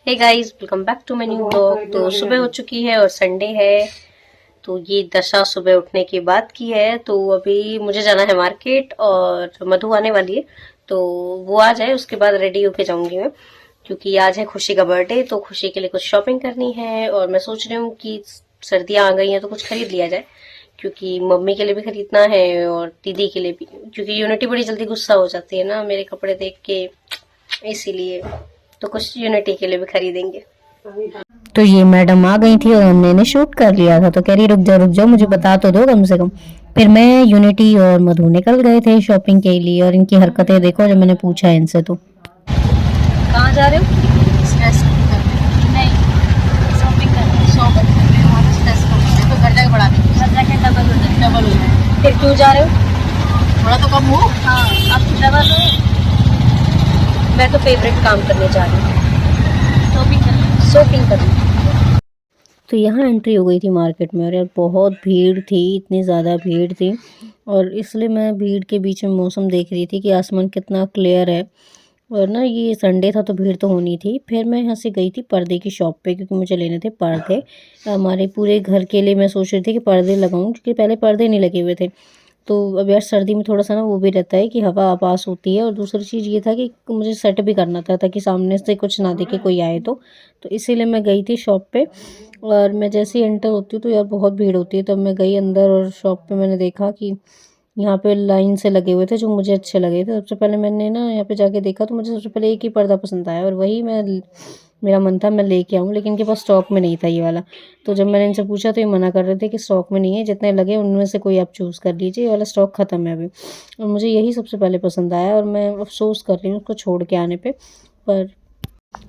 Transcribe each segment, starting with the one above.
Hey guys, welcome back to my new blog. तो सुबह हो चुकी है और संडे है, तो ये दशा सुबह उठने के बाद की है। तो अभी मुझे जाना है मार्केट और मधु आने वाली है, तो वो आ जाए उसके बाद रेडी होके जाऊंगी मैं, क्योंकि आज है खुशी का बर्थडे। तो खुशी के लिए कुछ शॉपिंग करनी है और मैं सोच रही हूँ कि सर्दियां आ गई हैं तो कुछ खरीद लिया जाए, क्योंकि मम्मी के लिए भी खरीदना है और दीदी के लिए भी, क्योंकि यूनिटी बड़ी जल्दी गुस्सा हो जाती है ना मेरे कपड़े देख के, इसीलिए तो कुछ यूनिटी के लिए भी खरीदेंगे। तो ये मैडम आ गई थी और हमने शूट कर लिया था, तो कह रही रुक जाओ मुझे बता तो दो कम से कम। फिर मैं यूनिटी और मधु निकल गए थे शॉपिंग के लिए, और इनकी हरकतें देखो जब मैंने पूछा इनसे तो। कहाँ जा रहे हो? स्ट्रेस नहीं, शॉपिंग कर रहे हो, वहाँ स्ट्रेस कर तो घर जाके बढ़ा देंगे, घर जाके डबल हो जाए। फिर क्यों जा रहे हो? थोड़ा तो कम हो। हाँ, अब तो डबल हो। मैं तो फेवरेट काम करने जा रही हूँ, शॉपिंग करने। तो यहाँ एंट्री हो गई थी मार्केट में, और यार बहुत भीड़ थी, इतनी ज़्यादा भीड़ थी। और इसलिए मैं भीड़ के बीच में मौसम देख रही थी कि आसमान कितना क्लियर है, और ना ये संडे था तो भीड़ तो होनी थी। फिर मैं यहाँ से गई थी पर्दे की शॉप पे, क्योंकि मुझे लेने थे पर्दे हमारे पूरे घर के लिए। मैं सोच रही थी कि पर्दे लगाऊं, क्योंकि पहले पर्दे नहीं लगे हुए थे। तो अब यार सर्दी में थोड़ा सा ना वो भी रहता है कि हवा पास होती है, और दूसरी चीज़ ये था कि मुझे सेट भी करना था ताकि सामने से कुछ ना दिखे कोई आए तो इसीलिए मैं गई थी शॉप पे। और मैं जैसे ही एंटर होती हूँ तो यार बहुत भीड़ होती है, तब मैं गई अंदर, और शॉप पे मैंने देखा कि यहाँ पे लाइन से लगे हुए थे जो मुझे अच्छे लगे थे। सबसे पहले मैंने ना यहाँ पे जाके देखा, तो मुझे सबसे पहले एक ही पर्दा पसंद आया, और वही मेरा मन था मैं लेके आऊँ, लेकिन इनके पास स्टॉक में नहीं था ये वाला। तो जब मैंने इनसे पूछा तो ये मना कर रहे थे कि स्टॉक में नहीं है, जितने लगे उनमें से कोई आप चूज़ कर लीजिए, ये वाला स्टॉक ख़त्म है अभी। और मुझे यही सबसे पहले पसंद आया, और मैं अफसोस कर रही हूँ उसको छोड़ के आने पर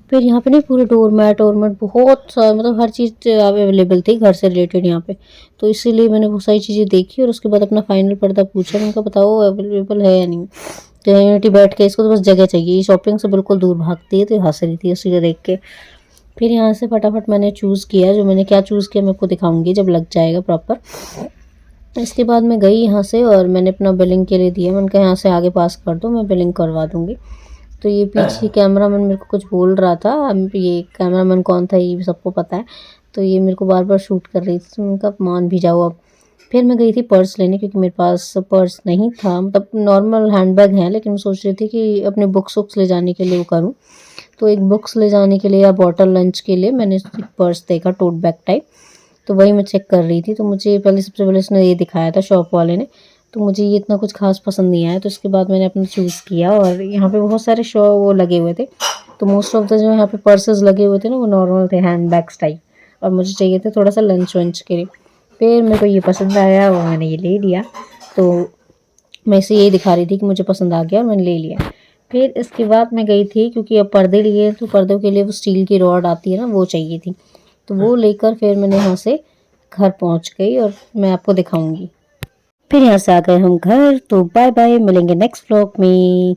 फिर यहाँ पे नहीं पूरे डोरमैट वोरमैट बहुत सा, मतलब हर चीज़ अवेलेबल थी घर से रिलेटेड यहाँ पे। तो इसीलिए मैंने बहुत सारी चीज़ें देखी, और उसके बाद अपना फाइनल पर्दा पूछा, उनका बताओ अवेलेबल है या नहीं। तो यूनिटी बैठ के इसको तो बस जगह चाहिए, शॉपिंग से बिल्कुल दूर भागती है, तो हंस रही थी उसी को देख के। फिर यहाँ से फटाफट मैंने चूज़ किया, जो मैंने क्या चूज़ किया मैं आपको दिखाऊंगी जब लग जाएगा प्रॉपर। इसके बाद मैं गई यहाँ से और मैंने अपना बिलिंग के लिए दिया, मैंने कहा यहाँ से आगे पास कर दो, मैं बिलिंग करवा दूँगी। तो ये पीछे कैमरामैन मेरे को कुछ बोल रहा था, अब ये कैमरामैन कौन था ये भी सबको पता है। तो ये मेरे को बार बार शूट कर रही थी, तो उनका मान भी जाओ अब। फिर मैं गई थी पर्स लेने, क्योंकि मेरे पास पर्स नहीं था, मतलब नॉर्मल हैंडबैग है, लेकिन मैं सोच रही थी कि अपने बुक्स वुक्स ले जाने के लिए वो करूँ। तो एक बुक्स ले जाने के लिए या बॉटल लंच के लिए मैंने एक पर्स देखा टोट बैग टाइप, तो वही मैं चेक कर रही थी। तो मुझे पहले सबसे पहले उसने ये दिखाया था शॉप वाले ने, तो मुझे ये इतना कुछ खास पसंद नहीं आया। तो इसके बाद मैंने अपना चूज़ किया, और यहाँ पे बहुत सारे शो वो लगे हुए थे। तो मोस्ट ऑफ द जो यहाँ पे पर्सेस लगे हुए थे ना वो नॉर्मल थे, हैंड बैग्स टाइप, और मुझे चाहिए थे थोड़ा सा लंच वंच के लिए। फिर मेरे को ये पसंद आया और मैंने ये ले लिया। तो मैं इसे यही दिखा रही थी कि मुझे पसंद आ गया और मैंने ले लिया। फिर इसके बाद मैं गई थी, क्योंकि अब पर्दे लिए तो पर्दों के लिए वो स्टील की रॉड आती है ना, वो चाहिए थी। तो वो लेकर फिर मैंने यहाँ से घर पहुँच गई, और मैं आपको दिखाऊंगी। फिर यहाँ से आ गए हम घर, तो बाय बाय, मिलेंगे नेक्स्ट व्लॉग में।